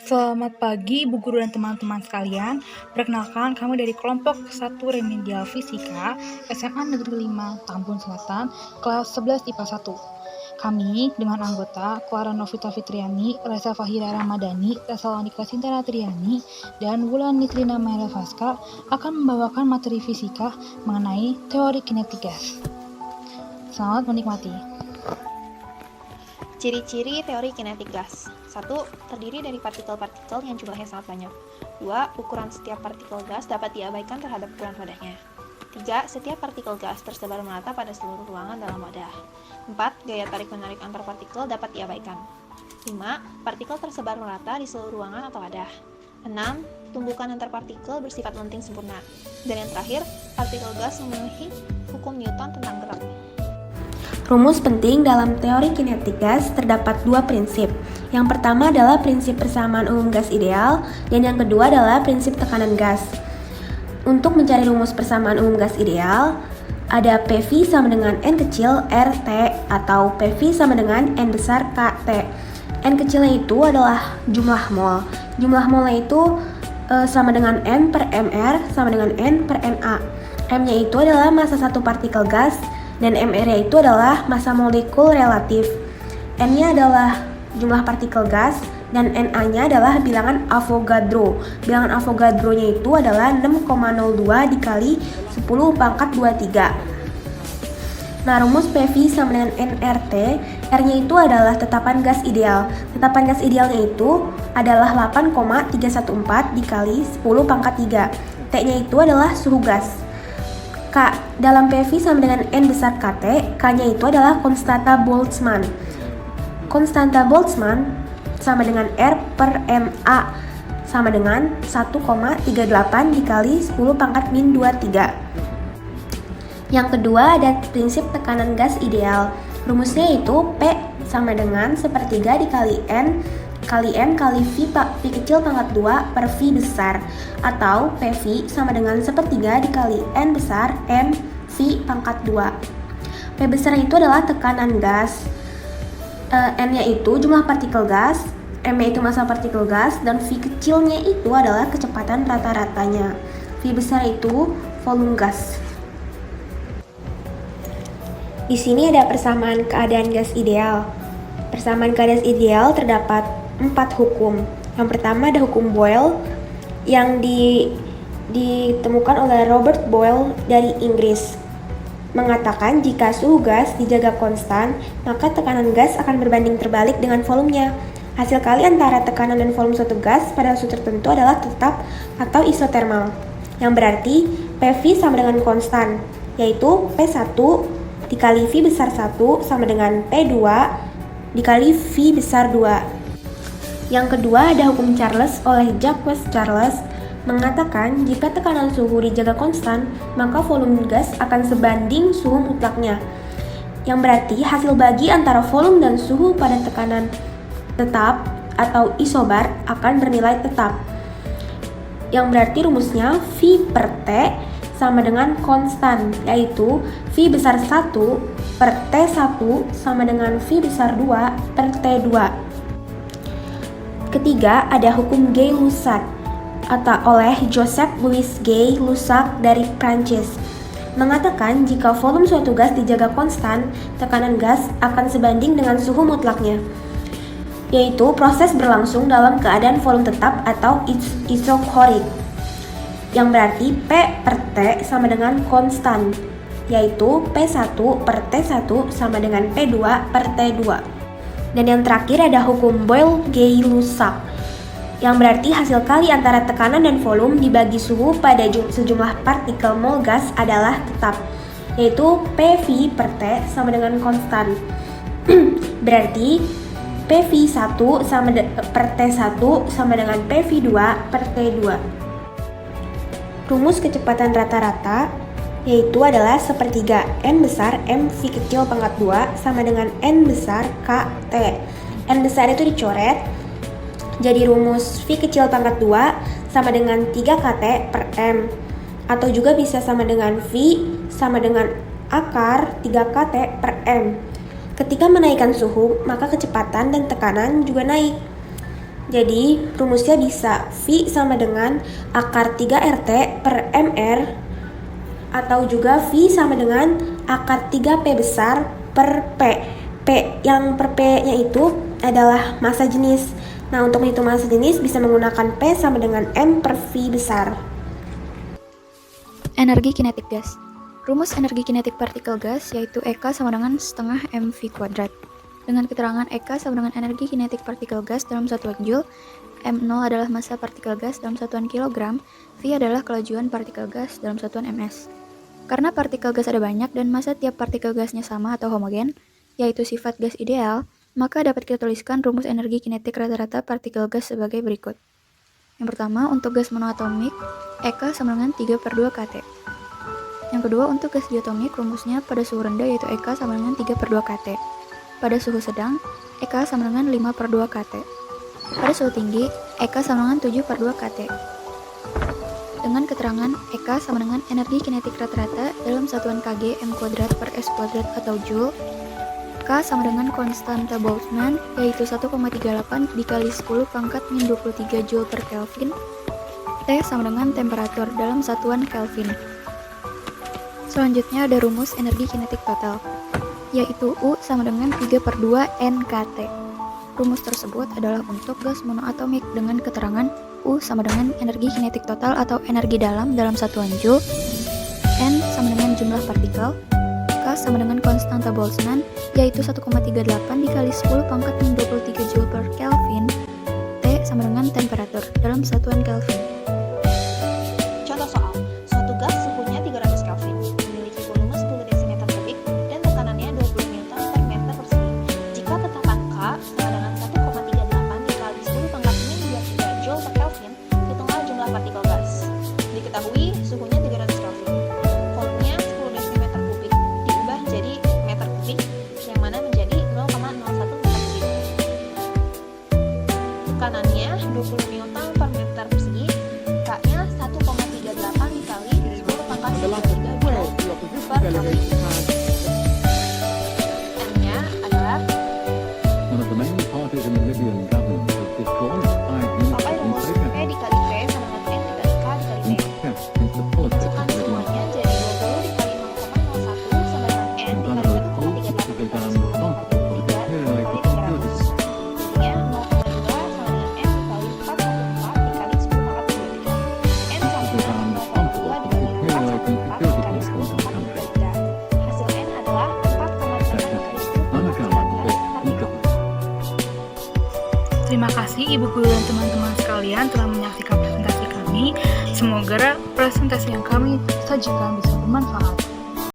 Selamat pagi Ibu Guru dan teman-teman sekalian. Perkenalkan, kami dari kelompok 1 Remedial Fisika SMA Negeri 5 Tambun Selatan, kelas 11 IPA 1. Kami dengan anggota Clara Novita Fitriani, Reza Fahira Ramadhani, Reza Lanika Sintara Triani, dan Wulan Nitrina Maela Vaska akan membawakan materi fisika mengenai teori kinetik gas. Selamat menikmati. Ciri-ciri teori kinetik gas. 1. Terdiri dari partikel-partikel yang jumlahnya sangat banyak. 2. Ukuran setiap partikel gas dapat diabaikan terhadap ukuran wadahnya. 3. Setiap partikel gas tersebar merata pada seluruh ruangan dalam wadah. 4. Gaya tarik-menarik antar partikel dapat diabaikan. 5. Partikel tersebar merata di seluruh ruangan atau wadah. 6. Tumbukan antar partikel bersifat lenting sempurna. Dan yang terakhir, partikel gas memenuhi hukum Newton tentang gerak. Rumus penting dalam teori kinetik gas terdapat dua prinsip. Yang pertama adalah prinsip persamaan umum gas ideal, dan yang kedua adalah prinsip tekanan gas. Untuk mencari rumus persamaan umum gas ideal, ada PV sama dengan N kecil RT atau PV sama dengan N besar KT. N kecilnya itu adalah jumlah mol. Jumlah molnya itu sama dengan M per MR sama dengan N per NA. M-nya itu adalah massa satu partikel gas, dan MR itu adalah massa molekul relatif. N-nya adalah jumlah partikel gas, dan Na-nya adalah bilangan Avogadro. Bilangan Avogadro-nya itu adalah 6,02 dikali 10 pangkat 23. Nah, rumus PV sama dengan nRT, R-nya itu adalah tetapan gas ideal. Tetapan gas idealnya itu adalah 8,314 dikali 10 pangkat 3. T-nya itu adalah suhu gas. K dalam PV sama dengan N besar KT, K-nya itu adalah konstanta Boltzmann. Konstanta Boltzmann sama dengan R per MA sama dengan 1,38 dikali 10 pangkat min 23. Yang kedua ada prinsip tekanan gas ideal. Rumusnya itu P sama dengan sepertiga dikali N kali M kali V kecil pangkat 2 per V besar, atau PV sama dengan sepertiga dikali N besar M V pangkat 2. P besar itu adalah tekanan gas, N-nya itu jumlah partikel gas, M-nya itu massa partikel gas, dan V kecilnya itu adalah kecepatan rata-ratanya. V besar itu volume gas. Di sini ada persamaan keadaan gas ideal. Persamaan keadaan ideal terdapat 4 hukum. Yang pertama ada hukum Boyle yang ditemukan oleh Robert Boyle dari Inggris. Mengatakan jika suhu gas dijaga konstan, maka tekanan gas akan berbanding terbalik dengan volumenya. Hasil kali antara tekanan dan volume suatu gas pada suhu tertentu adalah tetap atau isotermal. Yang berarti PV sama dengan konstan, yaitu P1 dikali V besar 1 sama dengan P2 dikali V besar 2. Yang kedua ada hukum Charles oleh Jacques Charles, mengatakan jika tekanan suhu dijaga konstan, maka volume gas akan sebanding suhu mutlaknya. Yang berarti hasil bagi antara volume dan suhu pada tekanan tetap atau isobar akan bernilai tetap. Yang berarti rumusnya V per T sama dengan konstan, yaitu V besar 1 per T1 sama dengan V besar 2 per T2. Ketiga, ada hukum Gay-Lussac atau oleh Joseph Louis Gay-Lussac dari Prancis, mengatakan jika volume suatu gas dijaga konstan, tekanan gas akan sebanding dengan suhu mutlaknya, yaitu proses berlangsung dalam keadaan volume tetap atau isochorik. Yang berarti P per T sama dengan konstan, yaitu P1 per T1 sama dengan P2 per T2. Dan yang terakhir ada hukum Boyle-Gay-Lussac, yang berarti hasil kali antara tekanan dan volume dibagi suhu pada sejumlah partikel mol gas adalah tetap, yaitu PV per T sama dengan konstan. Berarti PV1 per T1 sama dengan PV2 per T2. Rumus kecepatan rata-rata yaitu adalah sepertiga N besar M V kecil pangkat 2 sama dengan N besar KT. N besar itu dicoret, jadi rumus V kecil pangkat 2 sama dengan 3 KT per M, atau juga bisa sama dengan V sama dengan akar 3 KT per M. Ketika menaikkan suhu, maka kecepatan dan tekanan juga naik. Jadi, rumusnya bisa V sama dengan akar 3RT per MR, atau juga V sama dengan akar 3P besar per P. P yang per P-nya itu adalah massa jenis. Nah, untuk menghitung massa jenis bisa menggunakan P sama dengan M per V besar. Energi kinetik gas. Rumus energi kinetik partikel gas yaitu EK sama dengan setengah mv kuadrat. Dengan keterangan EK sama dengan energi kinetik partikel gas dalam satuan Joule, M0 adalah massa partikel gas dalam satuan kilogram, V adalah kelajuan partikel gas dalam satuan ms. Karena partikel gas ada banyak dan massa tiap partikel gasnya sama atau homogen, yaitu sifat gas ideal, maka dapat kita tuliskan rumus energi kinetik rata-rata partikel gas sebagai berikut. Yang pertama, untuk gas monoatomik, EK sama dengan 3/2 kT. Yang kedua, untuk gas diatomik, rumusnya pada suhu rendah yaitu EK sama dengan 3/2 kT. Pada suhu sedang, EK sama dengan 5/2 kT. Pada suhu tinggi, EK sama dengan 7/2 kT. Dengan keterangan EK sama dengan energi kinetik rata-rata dalam satuan Kg m kuadrat per s kuadrat atau Joule, K sama dengan konstanta Boltzmann yaitu 1,38 dikali 10 pangkat min 23 Joule per Kelvin, T sama dengan temperatur dalam satuan Kelvin. Selanjutnya ada rumus energi kinetik total, yaitu U sama dengan 3/2 NKT. Rumus tersebut adalah untuk gas monoatomik dengan keterangan U sama dengan energi kinetik total atau energi dalam satuan Joule, N sama dengan jumlah partikel, K sama dengan konstanta Boltzmann yaitu 1,38 dikali 10 pangkat min 23 Joule per Kelvin, T sama dengan temperatur dalam satuan Kelvin. Contoh soal, suatu gas suhunya 300 Kelvin, memiliki volume 10 desimeter kubik dan tekanannya 20 Newton per meter persegi. Jika tetapan K sama dengan 1,38 dikali 10 pangkat min 23 Joule per Kelvin, hitunglah jumlah partikel gas. Diketahui suhunya 300 Kelvin. Volumenya 10 desimeter kubik diubah jadi meter kubik, yang mana menjadi 0,01 meter kubik. Tekanannya 20 Newton per meter persegi, K-nya 1,38 dikali 10 pangkat 23 Joule per Kelvin. M-nya adalah One of the main parties in the Libyan government has withdrawn its pakai rumus P dikali P sama dengan N dikali K dikali T. interest into politics Masukkan of Libya. semuanya jadi 20 dikali 0,01 sama dengan N Under dikali the cold 1,38 political dikali dam 10 responsible for the deteriorating security. Jadinya 0,2 sama dengan N dikali 414 dikali 10 pangkat 23. N sama dengan 0,2 dikali 414 dikali 10 pangkat 23. Hasil N adalah 4,5 dikali 10 pangkat 19 per Terima kasih Ibu Guru dan teman-teman sekalian telah menyaksikan presentasi kami. Semoga presentasi yang kami sajikan bisa bermanfaat.